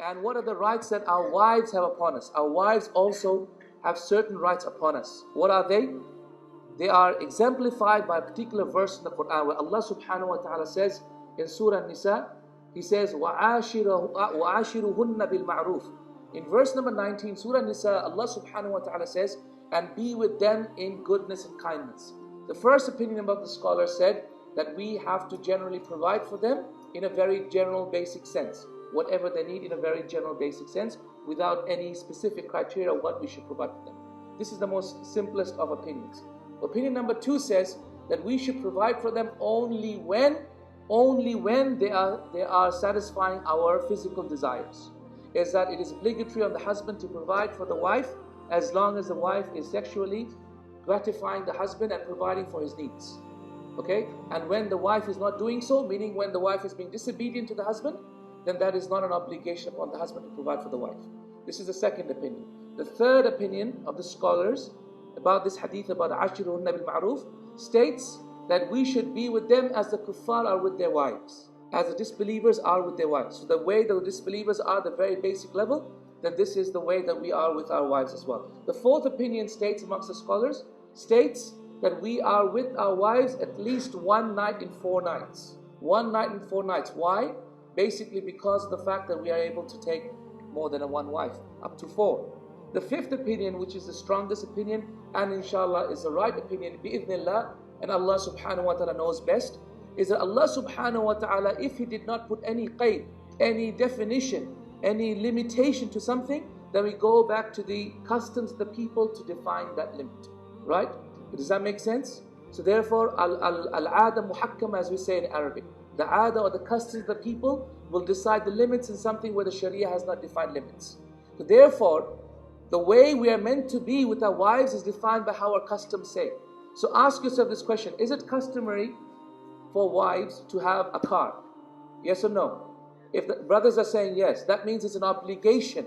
And what are the rights that our wives have upon us? Our wives also have certain rights upon us. What are they? They are exemplified by a particular verse in the Quran where Allah subhanahu wa ta'ala says in Surah Nisa, He says, وَعَاشِرُهُنَّ بِالْمَعْرُوفِ. In verse number 19, Surah Nisa, Allah subhanahu wa ta'ala says, and be with them in goodness and kindness. The first opinion about the scholar said that we have to generally provide for them in a very general basic sense. Whatever they need in a very general basic sense, without any specific criteria of what we should provide for them. This is the most simplest of opinions. Opinion number 2 says that we should provide for them only when they are satisfying our physical desires. Is that it is obligatory on the husband to provide for the wife as long as the wife is sexually gratifying the husband and providing for his needs. Okay? And when the wife is not doing so, meaning when the wife is being disobedient to the husband, then that is not an obligation upon the husband to provide for the wife. This is the second opinion. The third opinion of the scholars about this hadith about ashoru bil ma'ruf states that we should be with them as the kuffar are with their wives, as the disbelievers are with their wives. So the way the disbelievers are the very basic level, then this is the way that we are with our wives as well. The fourth opinion states amongst the scholars, states that we are with our wives at least 1 night in 4 nights. 1 night in 4 nights. Why? Basically because of the fact that we are able to take more than one wife, up to 4. The fifth opinion, which is the strongest opinion, and inshallah is the right opinion, bi'idhnillah, and Allah subhanahu wa ta'ala knows best, is that Allah subhanahu wa ta'ala, if He did not put any qayd, any definition, any limitation to something, then we go back to the customs of the people to define that limit. Right? Does that make sense? So therefore, al-'ada muhakkam, as we say in Arabic. The 'ada or the customs of the people will decide the limits in something where the Sharia has not defined limits. So therefore, the way we are meant to be with our wives is defined by how our customs say. So ask yourself this question: is it customary for wives to have a car? Yes or no? If the brothers are saying yes, that means it's an obligation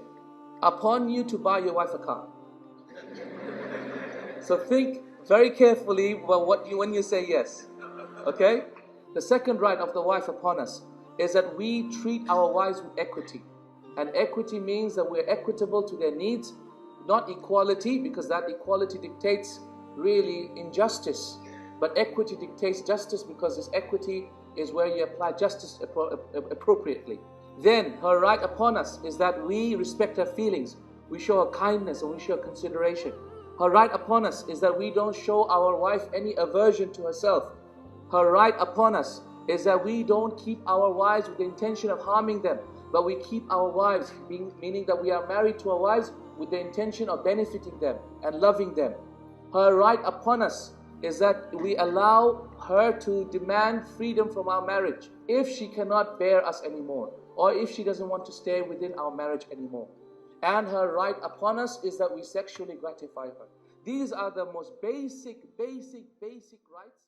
upon you to buy your wife a car. So think very carefully when you say yes. Okay? The second right of the wife upon us is that we treat our wives with equity. And equity means that we're equitable to their needs, not equality, because that equality dictates really injustice. But equity dictates justice, because this equity is where you apply justice appropriately. Then her right upon us is that we respect her feelings, we show her kindness, and we show her consideration. Her right upon us is that we don't show our wife any aversion to herself. Her right upon us is that we don't keep our wives with the intention of harming them, but we keep our wives, meaning that we are married to our wives with the intention of benefiting them and loving them. Her right upon us is that we allow her to demand freedom from our marriage if she cannot bear us anymore, or if she doesn't want to stay within our marriage anymore. And her right upon us is that we sexually gratify her. These are the most basic rights.